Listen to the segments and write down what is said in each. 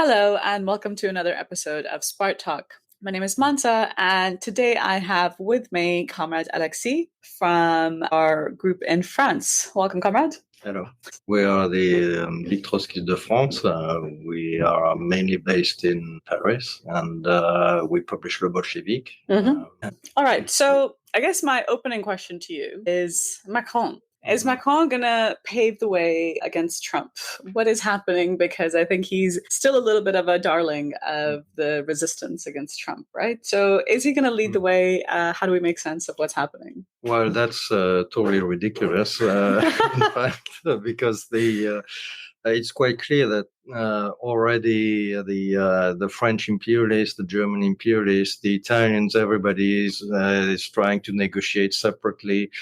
Hello, and welcome to another episode of Spark Talk. My name is Mansa, and today I have with me Comrade Alexis from our group in France. Welcome, Comrade. Hello. We are the Ligue trotskyste de France. We are mainly based in Paris, and we publish Le Bolchevique. All right, so I guess my opening question to you is Macron. Is Macron going to pave the way against Trump? What is happening? Because I think he's still a little bit of a darling of the resistance against Trump, right? So is he going to lead the way? How do we make sense of what's happening? Well, that's totally ridiculous, in fact, because it's quite clear that already the French imperialists, the German imperialists, the Italians, everybody is trying to negotiate separately,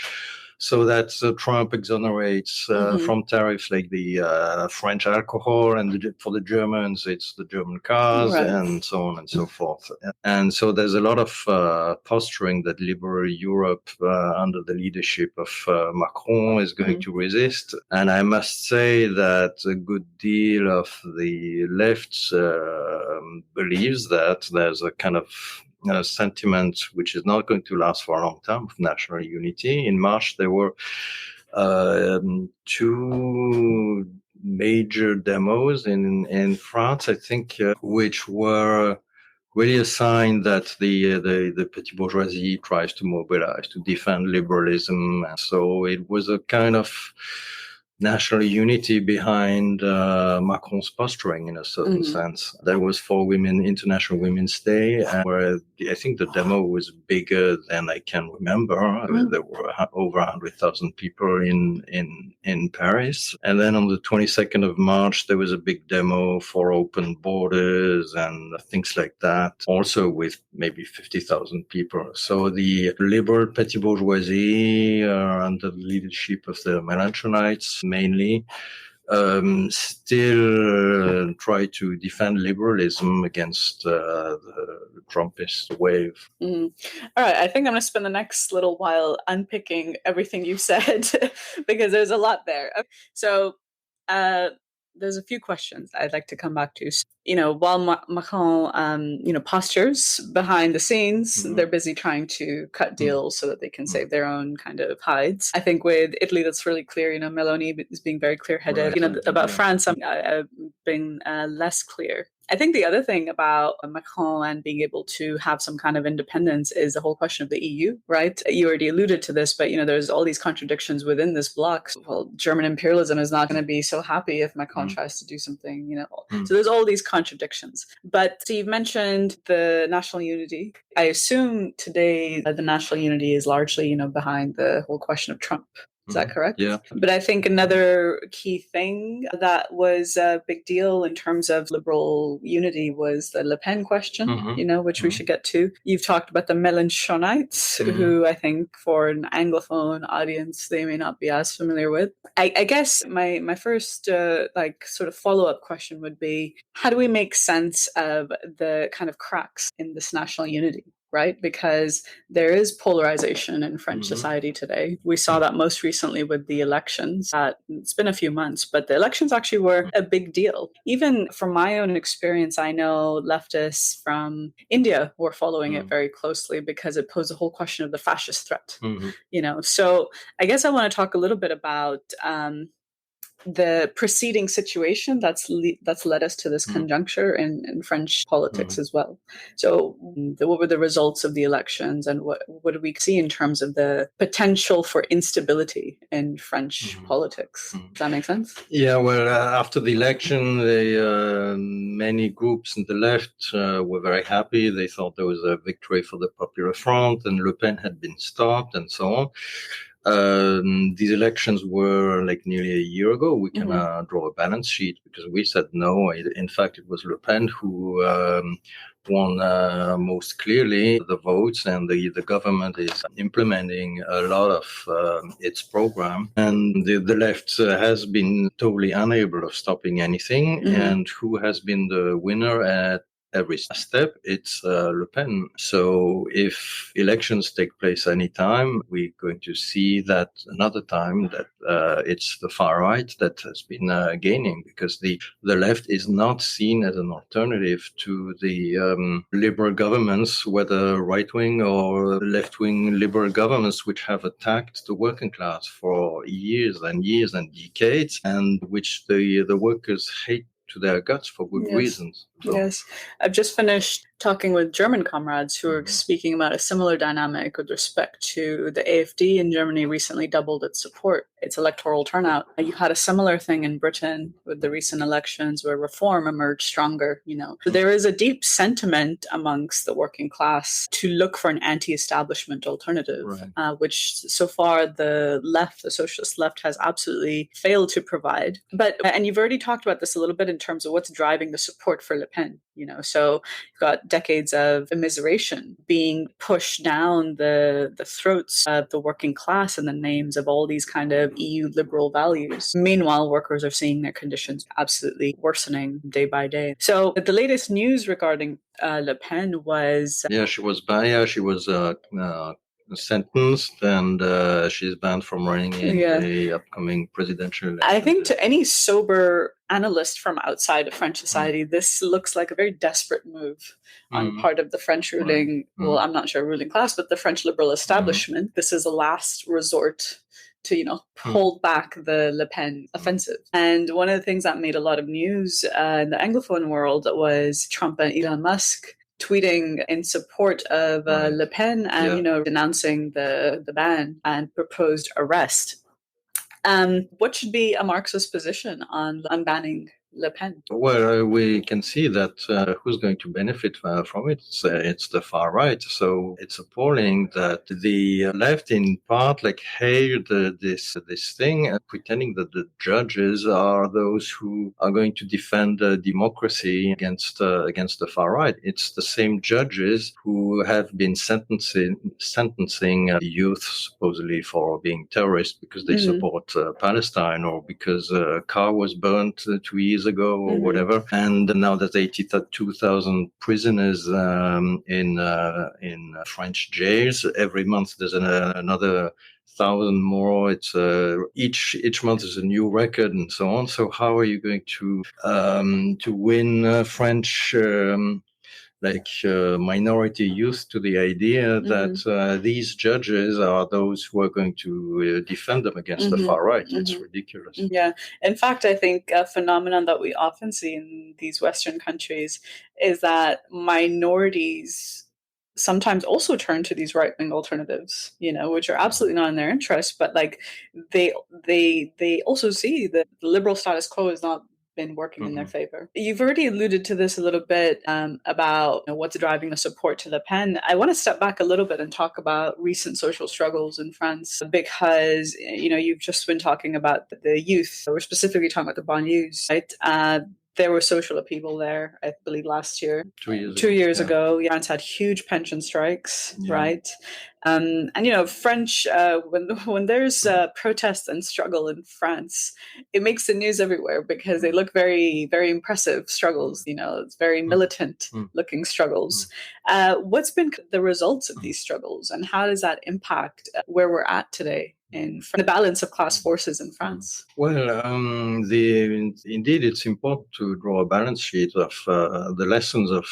so that Trump exonerates from tariffs like the French alcohol, and for the Germans, it's the German cars, and so on and so forth. And so there's a lot of posturing that liberal Europe, under the leadership of Macron, is going to resist. And I must say that a good deal of the left believes that there's a kind of sentiment which is not going to last for a long time of national unity. In March, there were two major demos in France, I think, which were really a sign that the petty bourgeoisie tries to mobilize to defend liberalism. And so it was a kind of national unity behind Macron's posturing, in a certain sense. There was for women, International Women's Day, where I think the demo was bigger than I can remember. There were over 100,000 people in Paris. And then on the 22nd of March, there was a big demo for open borders and things like that, also with maybe 50,000 people. So the liberal petty bourgeoisie, under the leadership of the Mélenchonites, mainly, still try to defend liberalism against the Trumpist wave. All right, I think I'm going to spend the next little while unpicking everything you said because there's a lot there. So there's a few questions I'd like to come back to. While Macron, postures behind the scenes, they're busy trying to cut deals so that they can save their own kind of hides. I think with Italy, that's really clear. Meloni is being very clear-headed. About France, I've been less clear. I think the other thing about Macron and being able to have some kind of independence is the whole question of the EU, right? You already alluded to this, but, there's all these contradictions within this bloc. Well, German imperialism is not going to be so happy if Macron tries to do something, So there's all these contradictions. But Steve mentioned the national unity. I assume today the national unity is largely, behind the whole question of Trump. Is that correct? Yeah. But I think another key thing that was a big deal in terms of liberal unity was the Le Pen question, which we should get to. You've talked about the Mélenchonites, who I think for an Anglophone audience, they may not be as familiar with. I guess my first sort of follow-up question would be, how do we make sense of the kind of cracks in this national unity? Right? Because there is polarization in French society today. We saw that most recently with the elections. It's been a few months, but the elections actually were a big deal. Even from my own experience, I know leftists from India were following it very closely because it posed a whole question of the fascist threat. So I guess I want to talk a little bit about the preceding situation that's led us to this conjuncture in French politics as well. So what were the results of the elections, and what do we see in terms of the potential for instability in French politics? Does that make sense? Yeah, well, after the election, many groups on the left were very happy. They thought there was a victory for the Popular Front and Le Pen had been stopped and so on. These elections were like nearly a year ago. We can draw a balance sheet because we said no. In fact, it was Le Pen who won most clearly the votes, and the government is implementing a lot of its program. And the left has been totally unable of stopping anything. And who has been the winner at every step, it's Le Pen. So if elections take place anytime, we're going to see that another time that it's the far right that has been gaining, because the left is not seen as an alternative to the liberal governments, whether right-wing or left-wing liberal governments, which have attacked the working class for years and years and decades, and which the workers hate to their guts for good reasons. So. Yes. I've just finished talking with German comrades who are speaking about a similar dynamic with respect to the AfD in Germany recently doubled its support, its electoral turnout. You had a similar thing in Britain with the recent elections where reform emerged stronger, So there is a deep sentiment amongst the working class to look for an anti-establishment alternative, which so far the left, the socialist left, has absolutely failed to provide. And you've already talked about this a little bit in terms of what's driving the support for Le Pen, So you've got decades of immiseration being pushed down the throats of the working class in the names of all these kind of EU liberal values. Meanwhile, workers are seeing their conditions absolutely worsening day by day. So the latest news regarding Le Pen was... she was sentenced, and she's banned from running in the upcoming presidential election. I think to any sober analyst from outside of French society, this looks like a very desperate move on part of the French ruling, well, I'm not sure ruling class, but the French liberal establishment. This is a last resort to, hold back the Le Pen offensive. And one of the things that made a lot of news in the Anglophone world was Trump and Elon Musk tweeting in support of Le Pen and, denouncing the ban and proposed arrest. What should be a Marxist position on banning Le Pen? Well, we can see that who's going to benefit from it? It's the far right. So it's appalling that the left, in part, hailed this thing, pretending that the judges are those who are going to defend democracy against the far right. It's the same judges who have been sentencing youth supposedly for being terrorists because they support Palestine, or because a car was burnt 2 years ago or whatever. And now there's 82,000 prisoners in French jails. Every month there's another 1,000 more. It's each month is a new record, and so on. So how are you going to win French minority youth to the idea that these judges are those who are going to defend them against the far right? It's ridiculous. Yeah. In fact, I think a phenomenon that we often see in these Western countries is that minorities sometimes also turn to these right-wing alternatives, which are absolutely not in their interest, but they also see that the liberal status quo is not been working in their favor. You've already alluded to this a little bit about what's driving the support to Le Pen. I want to step back a little bit and talk about recent social struggles in France, because you've just been talking about the youth. We're specifically talking about the banlieues, right? There was social upheaval there, I believe, last year. 2 years ago. France had huge pension strikes, right? And French, when there's protest and struggle in France, it makes the news everywhere because they look very, very impressive struggles. It's very militant looking struggles. What's been the results of these struggles, and how does that impact where we're at today in the balance of class forces in France? Well, indeed, it's important to draw a balance sheet of the lessons of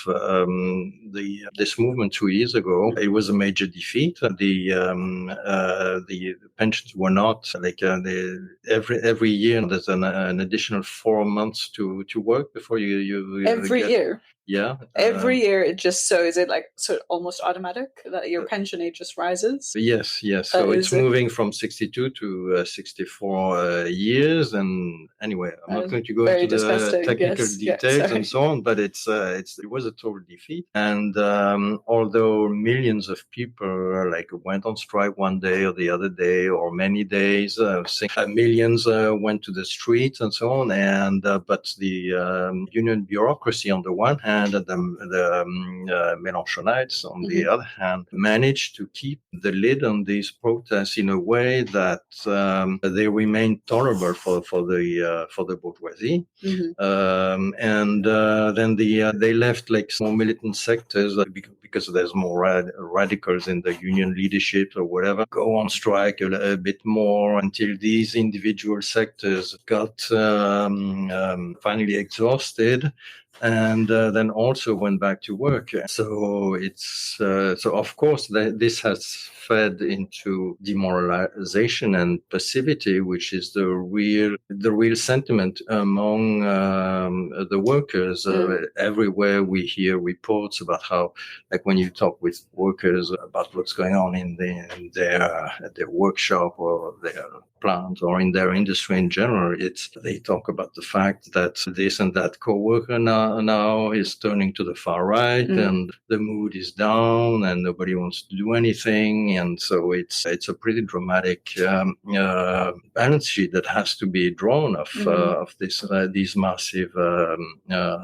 this movement 2 years ago. It was a major defeat. The pensions were not every year. There's an additional 4 months to work before you every year. Yeah. Every year, it just, so is it almost automatic that your pension age just rises? Yes. So it's moving from 62 to 64 years. And anyway, I'm not going to go into the technical details and so on, but it was a total defeat. And although millions of people went on strike one day or the other day or many days, millions went to the streets and so on. And but the union bureaucracy on the one hand hand, and the Mélenchonites, on the other hand, managed to keep the lid on these protests in a way that they remained tolerable for the bourgeoisie. And then they left like more militant sectors because there's more radicals in the union leadership or whatever, go on strike a bit more until these individual sectors got finally exhausted, and then also went back to work. So it's so of course this has fed into demoralization and passivity, which is the real sentiment among the workers. Everywhere we hear reports about how, like when you talk with workers about what's going on in their workshop or their plant or in their industry in general, they talk about the fact that this and that co-worker now is turning to the far right, and the mood is down and nobody wants to do anything. And so it's a pretty dramatic balance sheet that has to be drawn of these massive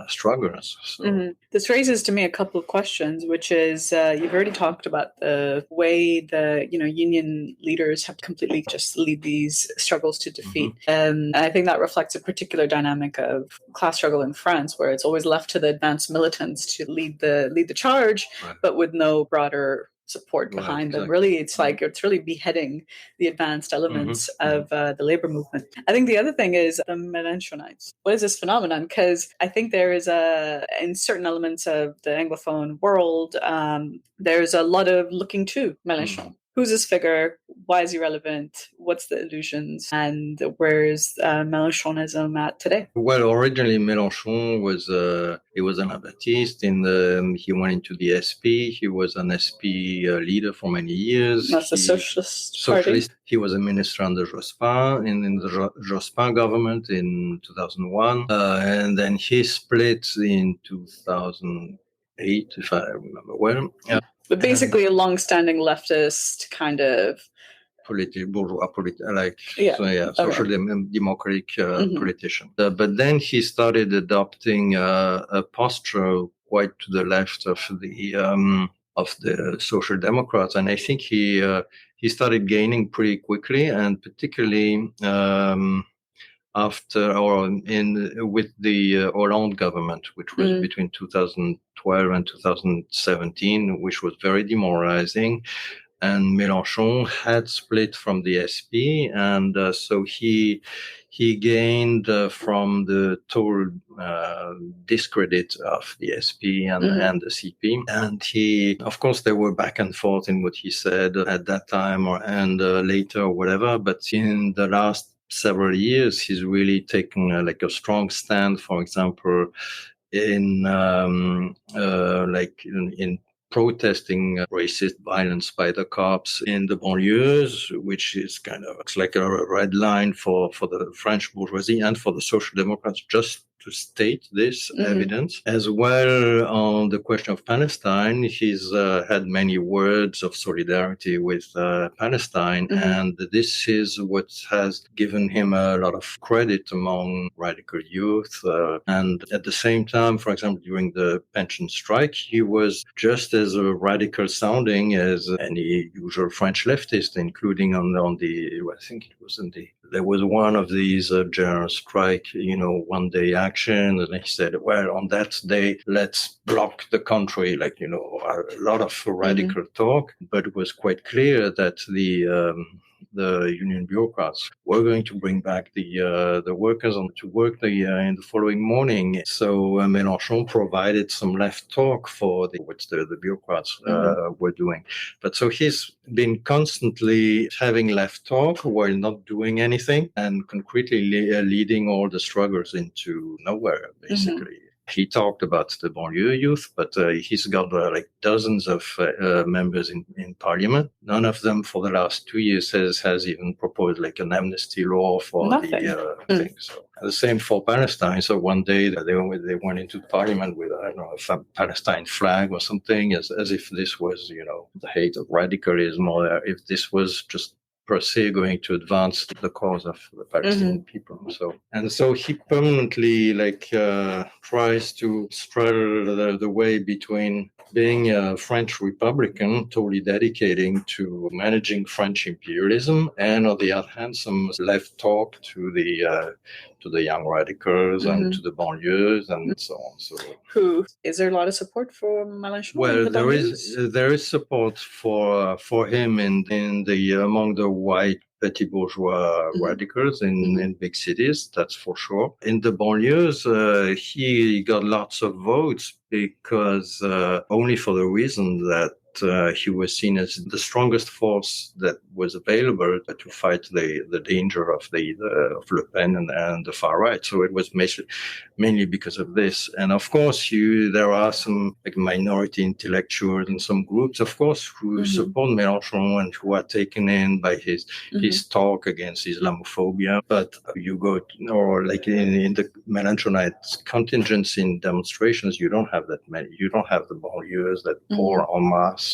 struggles. So. This raises to me a couple of questions, which is you've already talked about the way the union leaders have completely just lead these struggles to defeat. And I think that reflects a particular dynamic of class struggle in France, where it's always left to the advanced militants to lead the charge, but with no broader support behind them. Really, it's really beheading the advanced elements of the labor movement. I think the other thing is the Mélenchonites. What is this phenomenon? Because I think there is in certain elements of the Anglophone world, there's a lot of looking to Mélenchon. Who's this figure? Why is he relevant? What's the illusions? And where's Mélenchonism at today? Well, originally Mélenchon was he was an Baptiste. He went into the SP. He was an SP leader for many years. That's the Socialist Party. He was a minister under Jospin in the Jospin government in 2001, and then he split in 2008, if I remember well. But basically a long-standing leftist kind of bourgeois social democratic politician. But then he started adopting a posture quite to the left of the Social Democrats, and I think he started gaining pretty quickly, and particularly with the Hollande government, which was between 2012 and 2017, which was very demoralizing. And Mélenchon had split from the SP, and so he gained from the total discredit of the SP and the CP. And he, of course, there were back and forth in what he said at that time and later or whatever. But in the last several years, he's really taken a strong stand, for example, in protesting racist violence by the cops in the banlieues, which is it's like a red line for the French bourgeoisie and for the Social Democrats, just to state this evidence. As well, on the question of Palestine, he's had many words of solidarity with Palestine, and this is what has given him a lot of credit among radical youth. And at the same time, for example, during the pension strike, he was just as radical sounding as any usual French leftist, including on the I think it was there was one of these general strike, one day action, and he said, well, on that day, let's block the country, a lot of radical talk, but it was quite clear that the union bureaucrats were going to bring back the workers to work in the following morning. So Mélenchon provided some left talk for which the bureaucrats were doing. But so he's been constantly having left talk while not doing anything, and concretely leading all the struggles into nowhere, basically. He talked about the banlieue youth, but he's got dozens of members in parliament. None of them for the last 2 years has even proposed an amnesty law for the thing. So the same for Palestine. So one day they went into parliament with a Palestine flag or something, as if this was the hate of radicalism, or if this was just per se going to advance the cause of the Palestinian people. So he permanently tries to straddle the way between being a French Republican, totally dedicating to managing French imperialism, and on the other hand, some left talk to the young radicals and to the banlieues and so on. So, is there a lot of support for Mélenchon? Well, there is support for him among the white petty bourgeois radicals in big cities, that's for sure. In the banlieues, he got lots of votes because only for the reason that he was seen as the strongest force that was available to fight the danger of Le Pen and the far right. So it was mainly because of this. And of course, there are some minority intellectuals and some groups, of course, who support Mélenchon and who are taken in by his talk against Islamophobia. But you go, in the Mélenchonite contingents in demonstrations, you don't have that many. You don't have the banlieues that pour en masse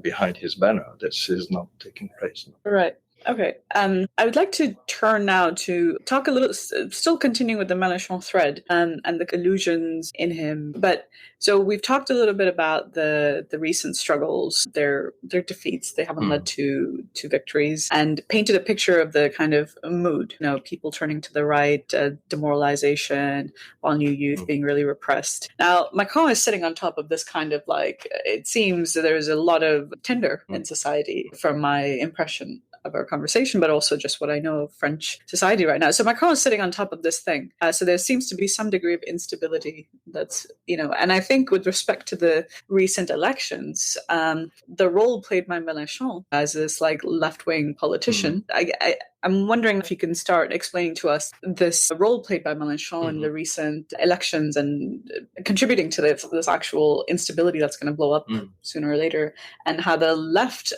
behind his banner. This is not taking place. Right. Okay. I would like to turn now to talk a little, still continuing with the Mélenchon thread and the collusions in him. But so we've talked a little bit about the recent struggles, their defeats. They haven't led to victories, and painted a picture of the kind of mood. People turning to the right, demoralization, while new youth being really repressed. Now, Macron is sitting on top of this kind of it seems there's a lot of tinder in society, from my impression of our conversation, but also just what I know of French society right now. So Macron is sitting on top of this thing. So there seems to be some degree of instability that's, and I think with respect to the recent elections, the role played by Mélenchon as this left-wing politician, I'm wondering if you can start explaining to us this role played by Mélenchon in the recent elections and contributing to this actual instability that's going to blow up sooner or later, and how the left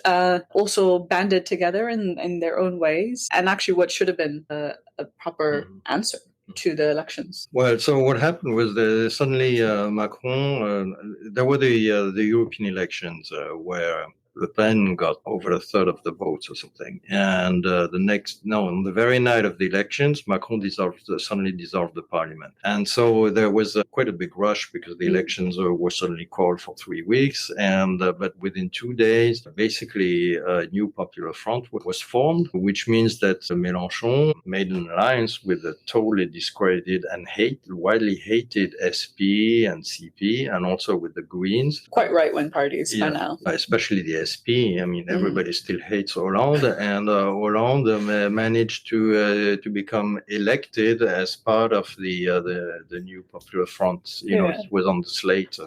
also banded together in their own ways, and actually what should have been a proper answer to the elections. Well, so what happened was that suddenly Macron, there were the European elections where Le Pen got over a third of the votes or something. And on the very night of the elections, Macron suddenly dissolved the parliament. And so there was quite a big rush because the elections were suddenly called for 3 weeks. And but within 2 days, basically a new popular front was formed, which means that Mélenchon made an alliance with a totally discredited and widely hated SP and CP, and also with the Greens. Quite right-wing parties by now. Especially the SP. I mean, everybody still hates Hollande, and Hollande managed to become elected as part of the new Popular Front. It was on the slate.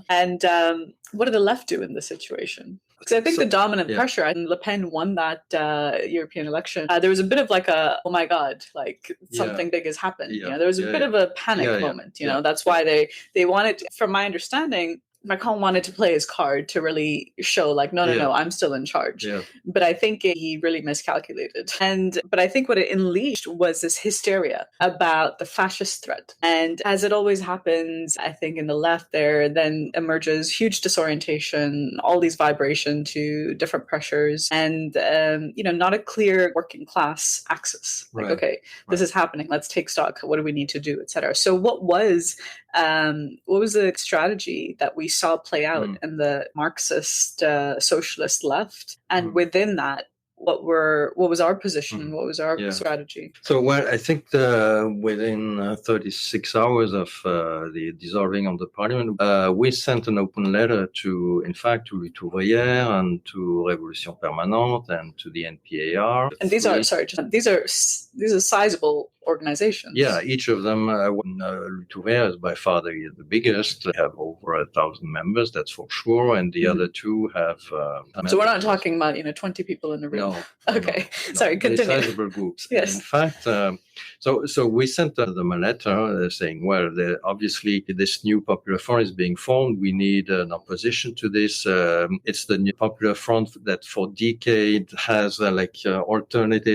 And what did the left do in this situation? Because I think the dominant pressure, and Le Pen won that European election. There was a bit of oh my God, something big has happened. There was a bit of a panic moment. That's why they wanted, from my understanding, Macron wanted to play his card to really show no, I'm still in charge. Yeah. But I think he really miscalculated. But I think what it unleashed was this hysteria about the fascist threat. And as it always happens, I think in the left there then emerges huge disorientation, all these vibration to different pressures, and not a clear working class axis. This is happening. Let's take stock. What do we need to do, etc. So what was the strategy that we saw play out in the Marxist socialist left, and within that, what was our position? What was our strategy? So, I think within 36 hours of the dissolving of the parliament, we sent an open letter to Lutte Ouvrière and to Révolution Permanente and to the NPAR. And these are sizable organizations. Yeah, each of them. Lutte Ouvrière is by far the biggest. They have over 1,000 members, that's for sure, and the other two have. So we're not talking about 20 people in a room. No. Okay, sorry. Continue. Sizable groups. Yes. In fact, so we sent them a letter saying, obviously this new Popular Front is being formed. We need an opposition to this. It's the new Popular Front that for decades has alternate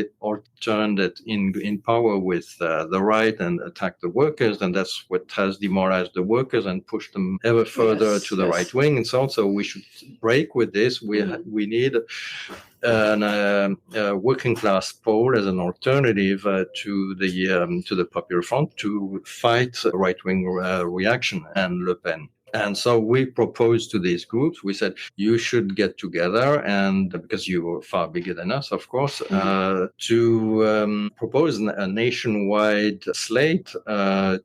in power with the right and attacked the workers, and that's what has demoralized the workers and pushed them ever further to the right wing and so on. So we should break with this. We need a working class pole as an alternative to the Popular Front to fight right-wing reaction and Le Pen. And so we proposed to these groups, we said, you should get together, and because you were far bigger than us, of course, to propose a nationwide slate so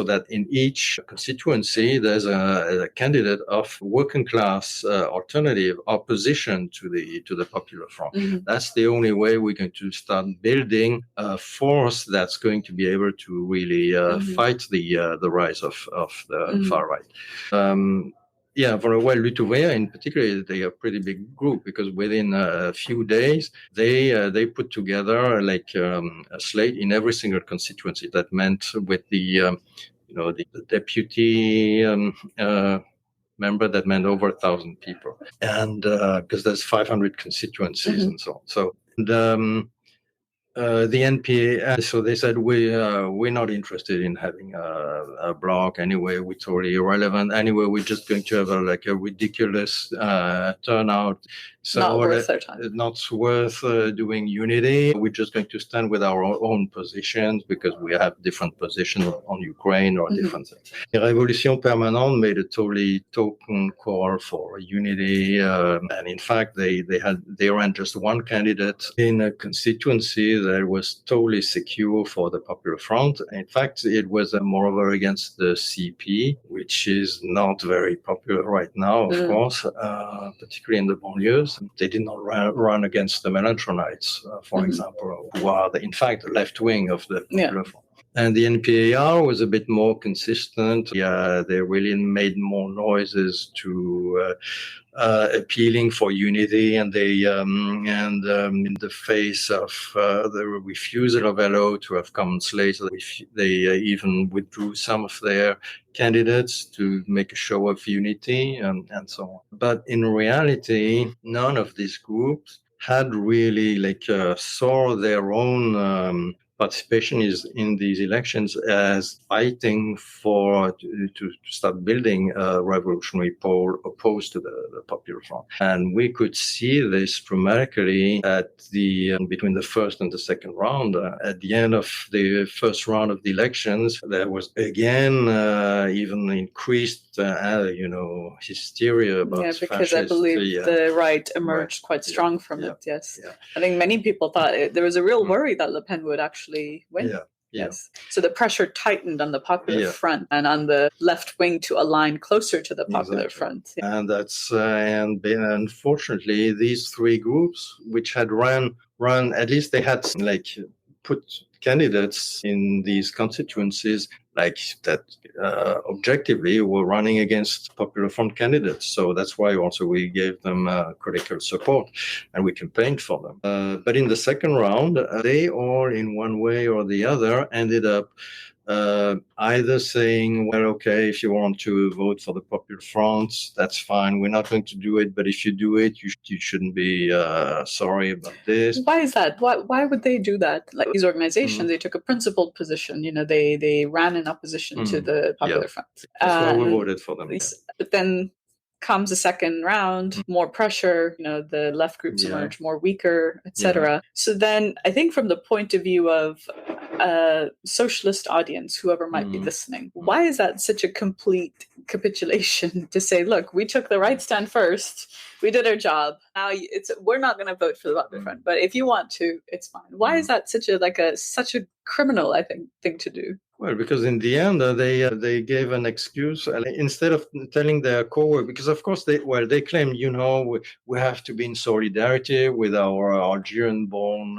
that in each constituency there's a candidate of working class alternative opposition to the Popular Front. That's the only way we're going to start building a force that's going to be able to really fight the rise of the far right. For a while, Lutte Ouvrière in particular, they are a pretty big group because within a few days, they put together like a slate in every single constituency. That meant with the deputy member, that meant over 1,000 people. And because there's 500 constituencies and so on. So, the NPA, so they said we're not interested in having a bloc anyway. We're totally irrelevant anyway. We're just going to have a ridiculous turnout. So not worth their time. Not worth doing unity. We're just going to stand with our own positions because we have different positions on Ukraine or different things. The Révolution Permanente made a totally token call for unity, and in fact they ran just one candidate in a constituency that was totally secure for the Popular Front. In fact, it was moreover against the CP, which is not very popular right now, of course, particularly in the banlieues. They did not run against the Melantonites, for example, who are, in fact, the left wing of the Popular Front. And the NPAR was a bit more consistent. Yeah, they really made more noises to appealing for unity, and they in the face of the refusal of LO to have common slates, they even withdrew some of their candidates to make a show of unity and so on. But in reality, none of these groups had really saw their own participation in these elections as fighting to start building a revolutionary pole opposed to the Popular Front. And we could see this dramatically at between the first and the second round. At the end of the first round of the elections, there was again even increased hysteria about because fascists. I believe the right emerged quite strong from it. Yes, I think many people thought there was a real worry that Le Pen would actually win. Yes. So the pressure tightened on the Popular Front and on the left wing to align closer to the Popular Front. And that's and unfortunately these three groups, which had run at least they had put candidates in these constituencies that objectively were running against Popular Front candidates. So that's why also we gave them critical support and we campaigned for them. But in the second round, they all in one way or the other ended up either saying, well, okay, if you want to vote for the Popular Front, that's fine. We're not going to do it. But if you do it, you shouldn't be sorry about this. Why is that? Why would they do that? Like these organizations, they took a principled position. They ran in opposition to the Popular Front. That's why we voted for them. But then comes the second round, more pressure, the left groups emerge more weaker, etc. So then I think from the point of view of a socialist audience, whoever might be listening, why is that such a complete capitulation to say, look, we took the right stand first, we did our job, now we're not going to vote for the Popular Front, but if you want to, it's fine. Why is that such a criminal, I think, thing to do? Well, because in the end, they gave an excuse instead of telling their co-workers, because of course they claimed, we have to be in solidarity with our Algerian-born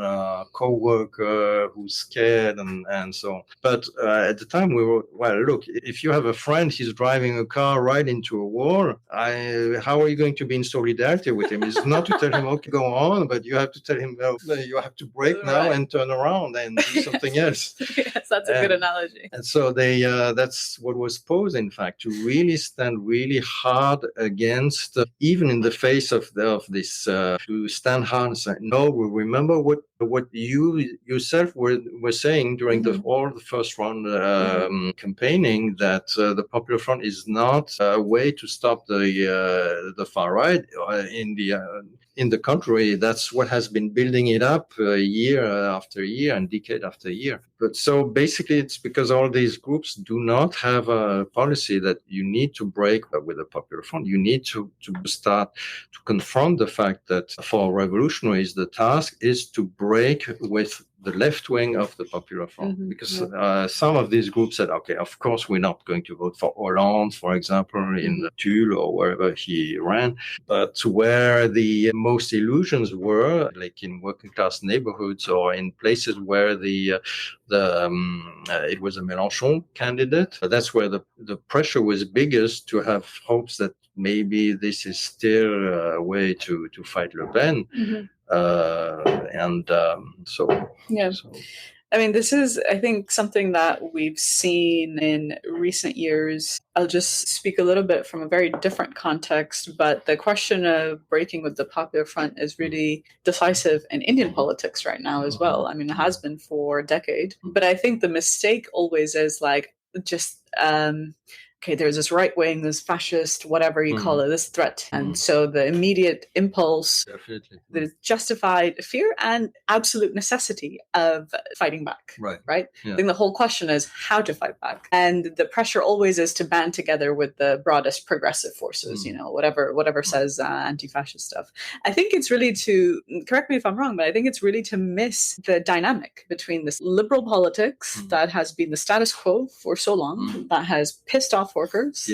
co-worker who's scared and so on. But at the time we were, look, if you have a friend, he's driving a car right into a wall, how are you going to be in solidarity with him? It's not to tell him, okay, go on, but you have to tell him, well, you have to brake now and turn around and do something else. Yes, that's a good analogy. And so that's what was posed, in fact, to really stand really hard against, even in the face of this, to stand hard and say, no, we remember what what you yourself were saying during the first round campaigning, that the Popular Front is not a way to stop the far right in the country. That's what has been building it up year after year and decade after year. But so basically, it's because all these groups do not have a policy that you need to break with the Popular Front. You need to start to confront the fact that for revolutionaries, the task is to break with the left wing of the Popular Front, because some of these groups said, okay, of course, we're not going to vote for Hollande, for example, in Tulle or wherever he ran. But where the most illusions were, like in working class neighborhoods or in places where it was a Mélenchon candidate, that's where the pressure was biggest to have hopes that maybe this is still a way to fight Le Pen. I mean, this is, I think, something that we've seen in recent years. I'll just speak a little bit from a very different context, but the question of breaking with the Popular Front is really decisive in Indian politics right now as well. I mean, it has been for a decade. But I think the mistake always is like just... okay, there's this right wing, this fascist, whatever you call it, this threat. And so the immediate impulse, the justified fear and absolute necessity of fighting back. Right? Yeah. I think the whole question is how to fight back. And the pressure always is to band together with the broadest progressive forces, whatever says anti-fascist stuff. I think it's really to, correct me if I'm wrong, but I think it's really to miss the dynamic between this liberal politics that has been the status quo for so long, that has pissed off workers,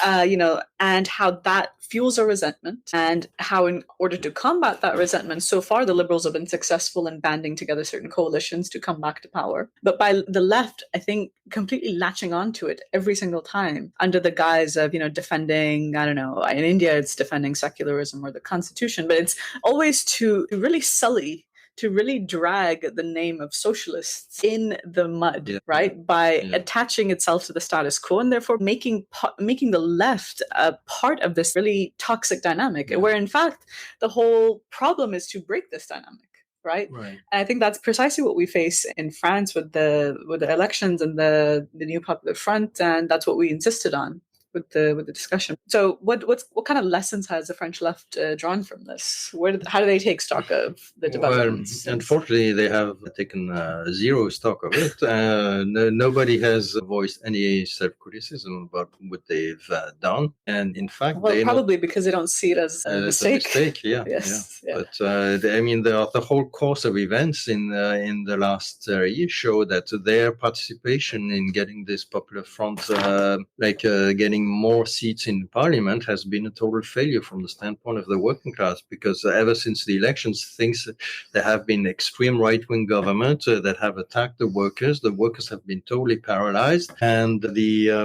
and how that fuels a resentment, and how in order to combat that resentment, so far the Liberals have been successful in banding together certain coalitions to come back to power. But by the left, I think, completely latching onto it every single time under the guise of, defending, I don't know, in India it's defending secularism or the constitution, but it's always to really sully, to really drag the name of socialists in the mud, right? By attaching itself to the status quo and therefore making the left a part of this really toxic dynamic, where in fact the whole problem is to break this dynamic. Right. And I think that's precisely what we face in France with the elections and the new Popular Front, and that's what we insisted on with the discussion. So what kind of lessons has the French left drawn from this? How do they take stock of the developments? Well, unfortunately, they have taken zero stock of it. Nobody has voiced any self-criticism about what they've done. And in fact, probably because they don't see it as a mistake. But the whole course of events in the last year show that their participation in getting this Popular Front, getting more seats in parliament, has been a total failure from the standpoint of the working class, because ever since the elections, there have been extreme right-wing governments that have attacked the workers. The workers have been totally paralyzed, and there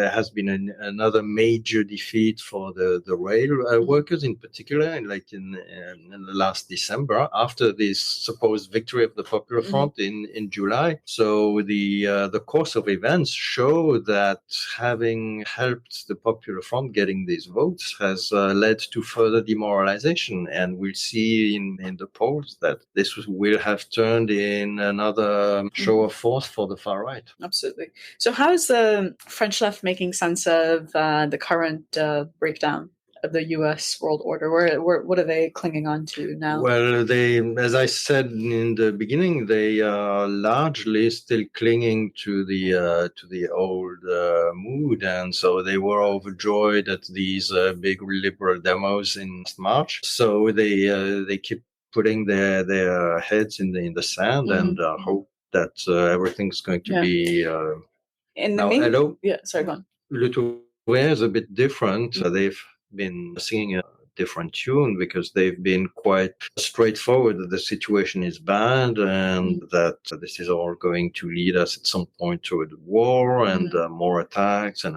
has been another major defeat for the rail workers in particular, in the last December, after this supposed victory of the Popular Front in July. So the course of events show that having helped the Popular Front getting these votes has led to further demoralization. And we'll see in the polls that this will have turned in another show of force for the far right. Absolutely. So how is the French left making sense of the current breakdown of the U.S. world order? What are they clinging on to now? Well, as I said in the beginning, they are largely still clinging to the old mood, and so they were overjoyed at these big liberal demos in March. So they keep putting their heads in the sand and hope that everything's going to be. Hello. Yeah, sorry, go on. Le Touré is a bit different. They've been singing a different tune because they've been quite straightforward that the situation is bad and that this is all going to lead us at some point toward war and more attacks, and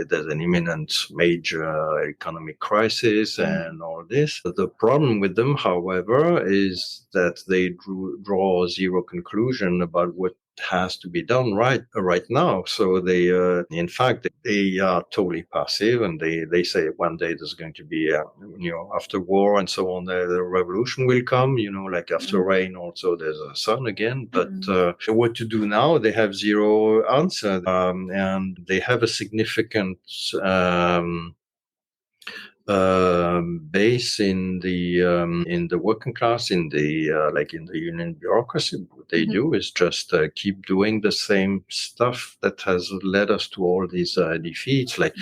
there's an imminent major economic crisis and all this. But the problem with them, however, is that they draw zero conclusion about what has to be done right now. So they, in fact, they are totally passive, and they say one day there's going to be, after war and so on, the revolution will come. Like after rain, also there's a sun again. But what to do now? They have zero answer, and they have a significant base in the working class, in the in the union bureaucracy. What they do is just keep doing the same stuff that has led us to all these defeats, like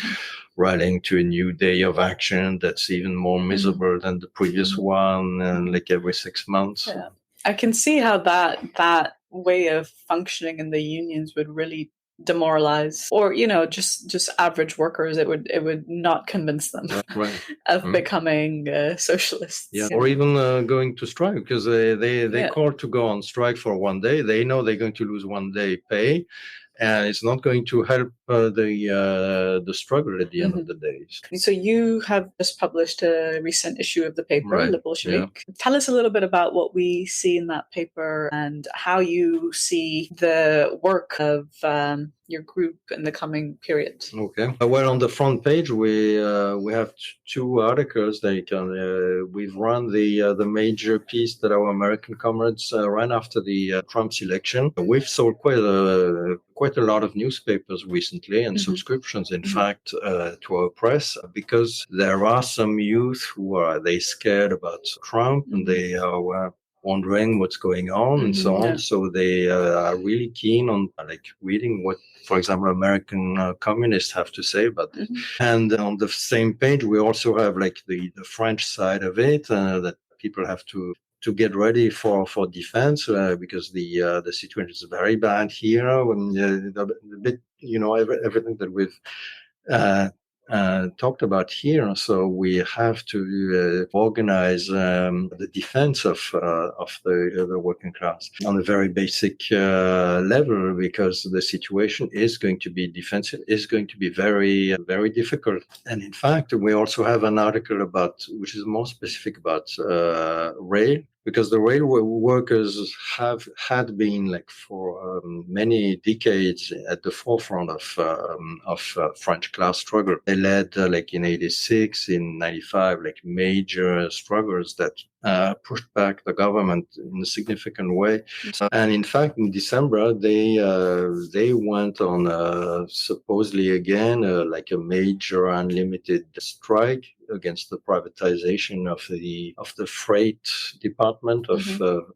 rallying to a new day of action that's even more miserable than the previous one, and like every 6 months. Yeah. I can see how that way of functioning in the unions would really demoralize, or just average workers. It would not convince them of becoming socialists. Yeah, or even going to strike, because they call to go on strike for one day. They know they're going to lose one day pay, and it's not going to help the struggle at the end of the day. So you have just published a recent issue of the paper, Le Bolchevique. Yeah. Tell us a little bit about what we see in that paper and how you see the work of your group in the coming period. Okay. Well, on the front page, we have two articles. We've run the major piece that our American comrades ran after the Trump's election. We've sold quite a lot of newspapers recently, and subscriptions, in fact, to our press, because there are some youth who are scared about Trump, and they are wondering what's going on and so on. Yeah. So they are really keen on reading what, for example, American communists have to say about it. And on the same page, we also have the French side of it, that people have to get ready for defense, because the situation is very bad here. When everything that we've talked about here, so we have to organize the defense of the working class on a very basic level, because the situation is going to be defensive, is going to be very, very difficult. And in fact, we also have an article which is more specific about rail, because the railway workers had been for many decades at the forefront of French class struggle. They led in 86, in 95, major struggles that pushed back the government in a significant way. And in fact, in December, they went on supposedly again a major unlimited strike against the privatization of the freight department of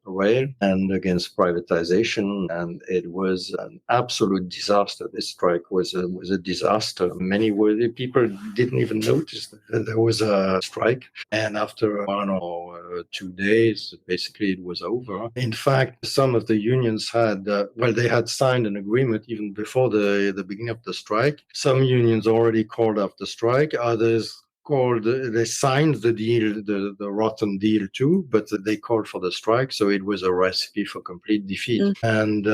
rail, and against privatization. And it was an absolute disaster. This strike was a disaster. Many people didn't even notice that there was a strike. And after 1 or 2 days, basically it was over. In fact, some of the unions they had signed an agreement even before the beginning of the strike. Some unions already called off the strike. Others they signed the deal, the rotten deal too, but they called for the strike. So it was a recipe for complete defeat. And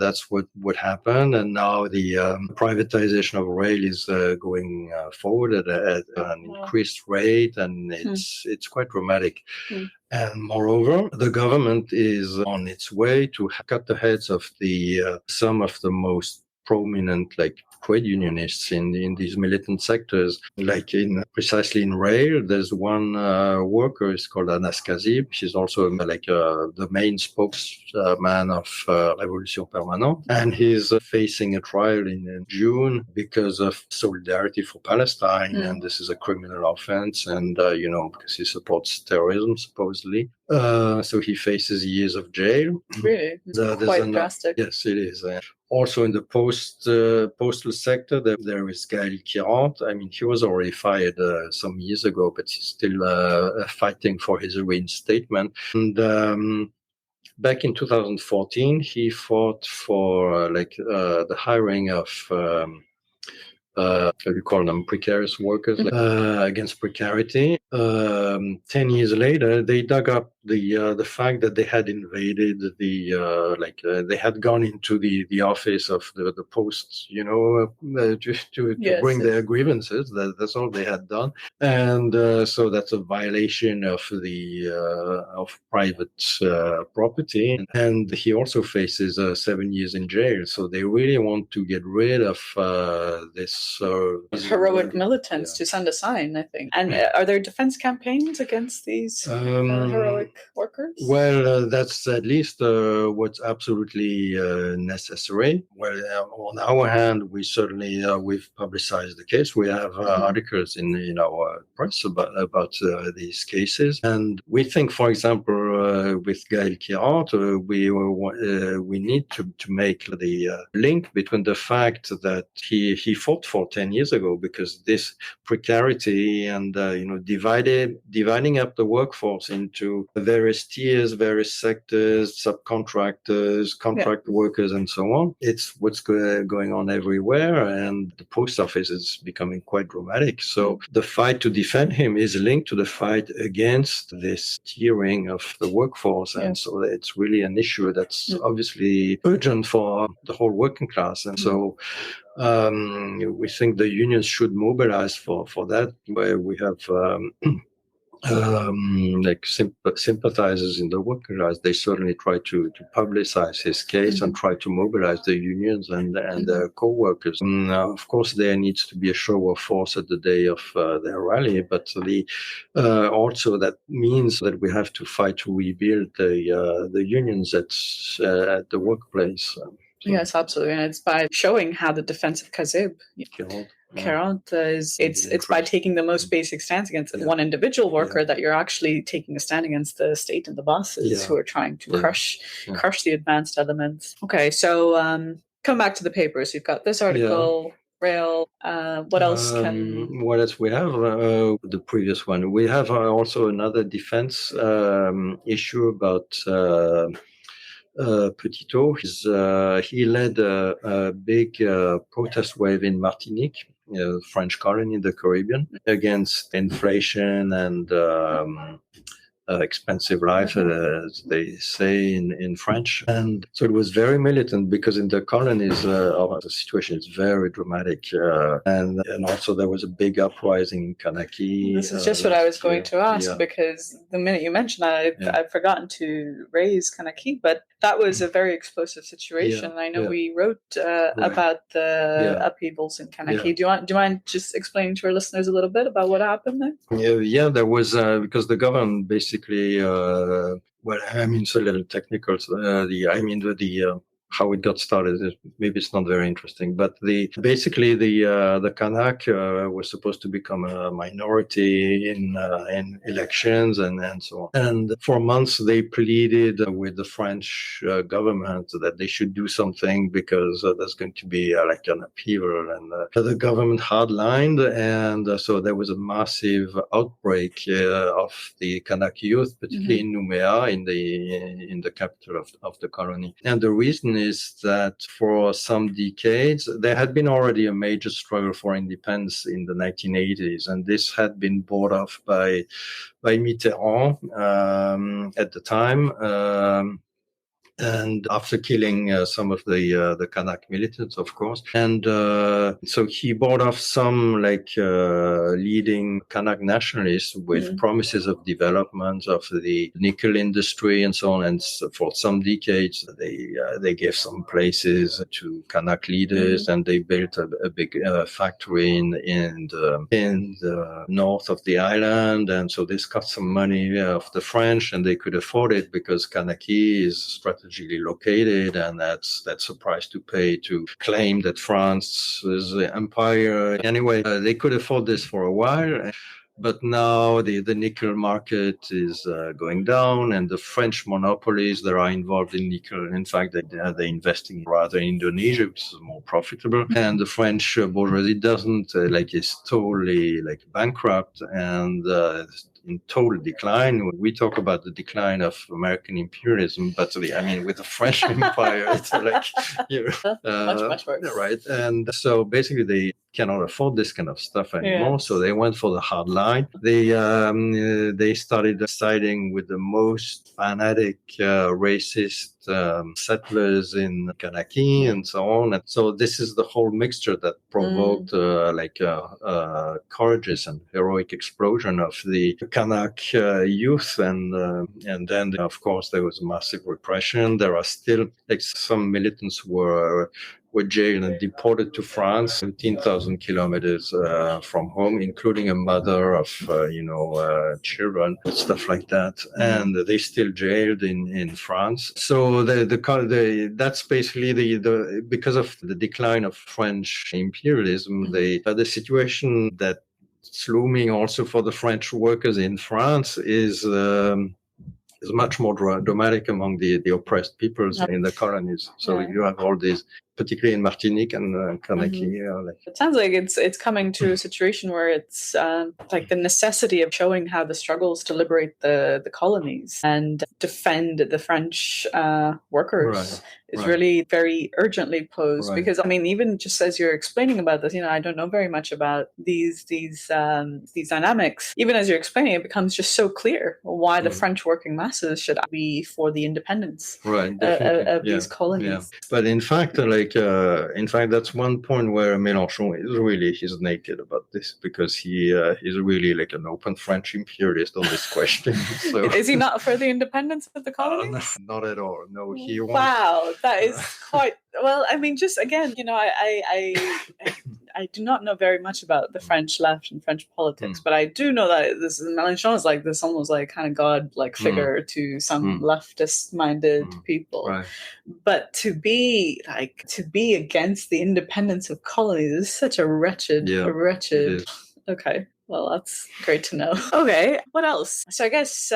that's what happened. And now the privatization of rail is going forward at an increased rate, and it's quite dramatic. And moreover, the government is on its way to cut the heads of some of the most prominent trade unionists in these militant sectors, precisely in rail. There's one worker, is called Anas Kazib. She's also the main spokesman of Révolution Permanente, and he's facing a trial in June because of solidarity for Palestine, and this is a criminal offense, and because he supports terrorism supposedly. So he faces years of jail. Really? Quite drastic. Yes, it is. Also in the postal sector, there is Gaël Kirant. I mean, he was already fired some years ago, but he's still fighting for his reinstatement. And back in 2014, he fought for the hiring of you call them precarious workers, against precarity. 10 years later, they dug up the fact that they had invaded they had gone into the office of the post, to bring their grievances. That's all they had done, and so that's a violation of the of private property, and he also faces 7 years in jail. So they really want to get rid of this heroic militants to send a sign, I think. And are there defense campaigns against these heroic workers? Well, that's at least what's absolutely necessary. Well, on our hand, we certainly we've publicized the case. We have articles in our press about these cases, and we think, for example, with Gaël Quirant, we need to make the link between the fact that he fought for 10 years ago, because this precarity and dividing up the workforce into various tiers, various sectors, subcontractors, contract workers, and so on. It's what's going on everywhere, and the post office is becoming quite dramatic. So the fight to defend him is linked to the fight against this tiering of the workforce, and so it's really an issue that's obviously urgent for the whole working class. And so we think the unions should mobilize for that, where we have sympathizers in the working class. They certainly try to publicize his case and try to mobilize the unions and their co-workers. And, of course, there needs to be a show of force at the day of their rally, but also that means that we have to fight to rebuild the unions at the workplace. Yes, absolutely. And it's by showing how the defense of Kazib, Quirant, it's by taking the most basic stance against one individual worker that you're actually taking a stand against the state and the bosses who are trying to crush the advanced elements. Okay, so come back to the papers. You've got this article, Rail. What else what else we have? The previous one. We have also another defense issue about Petitot. He led a big protest wave in Martinique, French colony in the Caribbean, against inflation and expensive life, as they say in French. And so it was very militant, because in the colonies, the situation is very dramatic. And also there was a big uprising in Conakry. This is just what I was going to ask, because the minute you mentioned that, I've forgotten to raise Conakry, but that was a very explosive situation. I know we wrote about the upheavals in Conakry. Do you mind just explaining to our listeners a little bit about what happened there? Yeah, there was, because the government basically, it's a little technical. How it got started, maybe it's not very interesting, but the Kanak was supposed to become a minority in elections and so on. And for months they pleaded with the French government that they should do something, because there's going to be like an upheaval, and the government hardlined, and so there was a massive outbreak of the Kanak youth, particularly in Nouméa, in the capital of the colony. And the reason is that for some decades, there had been already a major struggle for independence in the 1980s, and this had been bought off by Mitterrand at the time. And after killing some of the Kanak militants, of course, and so he bought off some leading Kanak nationalists with promises of development of the nickel industry and so on. And so for some decades, they gave some places to Kanak leaders, and they built a big factory in the north of the island. And so this got some money of the French, and they could afford it because Conakry is strategically located, and that's a price to pay to claim that France is the empire. Anyway, they could afford this for a while. But now the nickel market is going down, and the French monopolies that are involved in nickel, in fact, they're investing rather in Indonesia, which is more profitable. And the French bourgeoisie doesn't, is totally bankrupt and in total decline. We talk about the decline of American imperialism, but with the French Empire, it's much worse. Right. And so basically cannot afford this kind of stuff anymore. Yes. So they went for the hard line. They started siding with the most fanatic, racist settlers in Kanaki and so on. And so this is the whole mixture that provoked courageous and heroic explosion of the Kanak youth. And then, of course, there was massive repression. There are still some militants were jailed and deported to France, 15,000 kilometers from home, including a mother of, children, stuff like that. And they're still jailed in France. So that's basically the because of the decline of French imperialism, the situation that's looming also for the French workers in France is much more dramatic among the oppressed peoples in the colonies. So you have all these, particularly in Martinique and Kanaki. It sounds like it's coming to a situation where it's like the necessity of showing how the struggles to liberate the colonies and defend the French workers is really very urgently posed. Because I mean, even just as you're explaining about this, I don't know very much about these dynamics. Even as you're explaining, it becomes just so clear why the French working masses should be for the independence of these colonies. Yeah. But in fact, that's one point where Mélenchon he's naked about this, because he's really like an open French imperialist on this question. So is he not for the independence of the colonies? No, not at all. No, he wants. Wow, that is quite. Well, I mean, just again, I do not know very much about the French left and French politics, but I do know that Mélenchon is like this almost like kind of god-like figure to some leftist-minded people. Right. But to be against the independence of colonies is such a wretched. Okay, well, that's great to know. Okay, what else? So I guess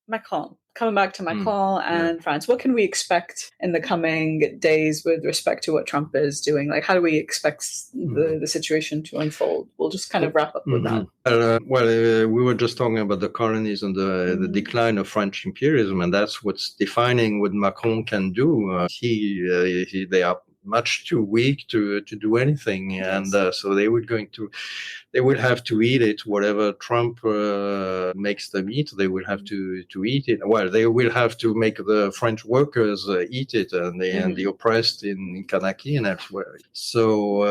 Macron. Coming back to Macron and France, what can we expect in the coming days with respect to what Trump is doing? Like, how do we expect the situation to unfold? We'll just kind of wrap up with that. We were just talking about the colonies and the decline of French imperialism, and that's what's defining what Macron can do. They are much too weak to do anything, and so they will have to eat it. Whatever Trump makes them eat, they will have to eat it. Well, they will have to make the French workers eat it, and the oppressed in Kanaki and elsewhere. So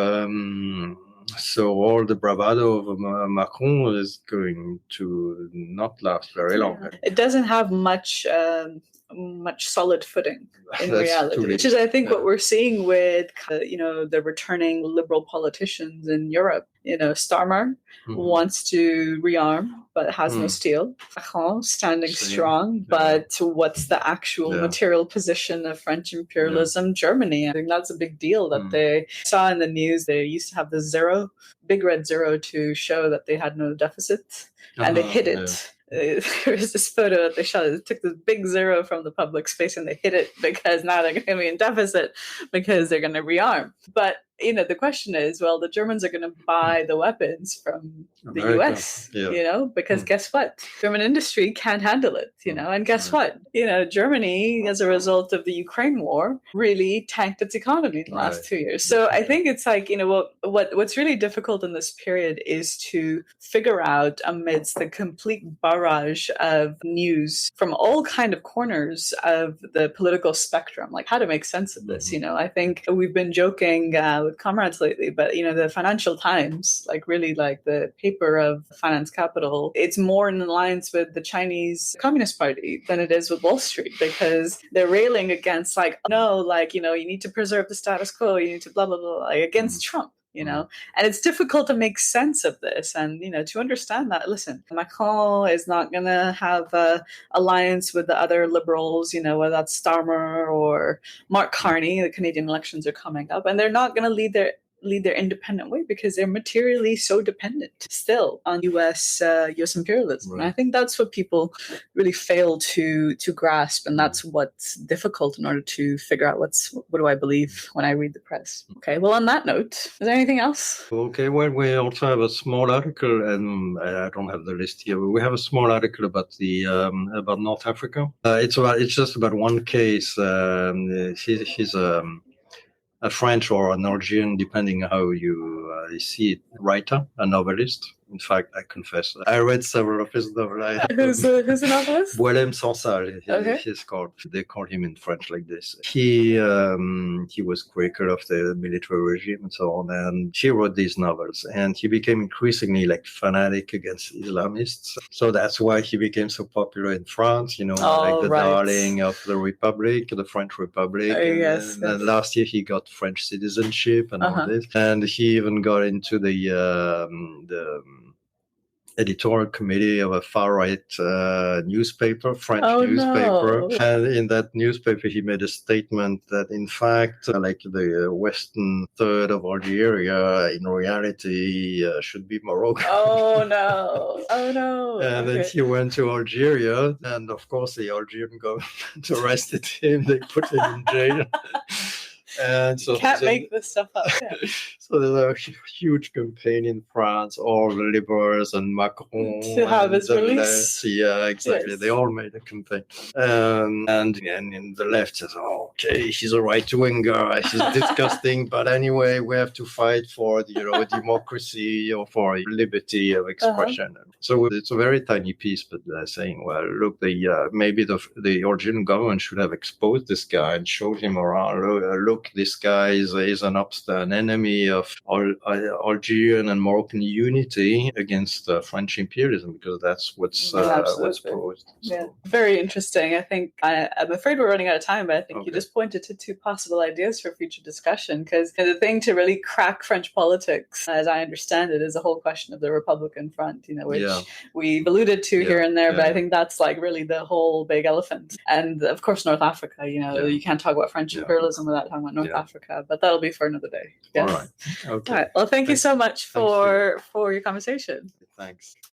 all the bravado of Macron is going to not last very long. It doesn't have much solid footing in reality, which is, I think, what we're seeing with, the returning liberal politicians in Europe. Starmer wants to rearm, but has no steel. Macron standing strong, but what's the actual material position of French imperialism? Germany, I think that's a big deal that they saw in the news. They used to have the big red zero to show that they had no deficit, and they hid it. There was this photo that they shot. They took this big zero from the public space and they hid it because now they're going to be in deficit because they're going to rearm. But the question is, well, the Germans are going to buy the weapons from the US, because guess what? German industry can't handle it, and guess what? Germany, as a result of the Ukraine war, really tanked its economy in the last 2 years. So I think it's like, what's really difficult in this period is to figure out, amidst the complete barrage of news from all kind of corners of the political spectrum, like how to make sense of this. I think we've been joking with comrades lately, but the Financial Times, really the paper of finance capital, it's more in alliance with the Chinese Communist Party than it is with Wall Street, because they're railing against you need to preserve the status quo, you need to blah blah blah, against Trump. And it's difficult to make sense of this and, to understand that, listen, Macron is not going to have an alliance with the other liberals, whether that's Starmer or Mark Carney. The Canadian elections are coming up, and they're not going to lead their independent way because they're materially so dependent still on US imperialism. And I think that's what people really fail to grasp, and that's what's difficult in order to figure out what do I believe when I read the press. Okay, well, on that note, is there anything else? Okay, well, we also have a small article, and I don't have the list here, but we have a small article about about North Africa. It's just about one case. He's a French or an Algerian, depending how you writer, a novelist. In fact, I confess, I read several of his novels. Who's the novelist? Boilem Sansal, he's called. They call him in French like this. He was critical of the military regime and so on, and he wrote these novels. And he became increasingly like fanatic against Islamists. So that's why he became so popular in France. You know, like the darling of the Republic, the French Republic. Yes. And last year he got French citizenship and all this. And he even got into the editorial committee of a far-right newspaper, French newspaper. No. And in that newspaper, he made a statement that, in fact, like the western third of Algeria, in reality, should be Morocco. Oh, no. Oh, no. And then he went to Algeria, and of course, the Algerian government arrested him. They put him in jail. And so can't make this stuff up. Yeah. So there's a huge campaign in France, all the liberals and Macron to have his release. Yeah, exactly. Yes. They all made a campaign, and in the left says, "Oh, okay, she's a right-winger. She's disgusting, but anyway, we have to fight for democracy or for liberty of expression." So it's a very tiny piece, but they're saying, "Well, look, maybe the Algerian government should have exposed this guy and showed him around. Look, this guy is an enemy of Algerian and Moroccan unity against French imperialism, because that's what's posed." Yeah, very interesting. I think I'm afraid we're running out of time, but I think you just pointed to two possible ideas for future discussion. Because the thing to really crack French politics, as I understand it, is the whole question of the Republican Front. Which we've alluded to here and there, but I think that's like really the whole big elephant. And of course, North Africa. You can't talk about French imperialism without talking about North Africa, but that'll be for another day. Yes. All right. Okay. All right. Well, thank you so much for your conversation. Thanks.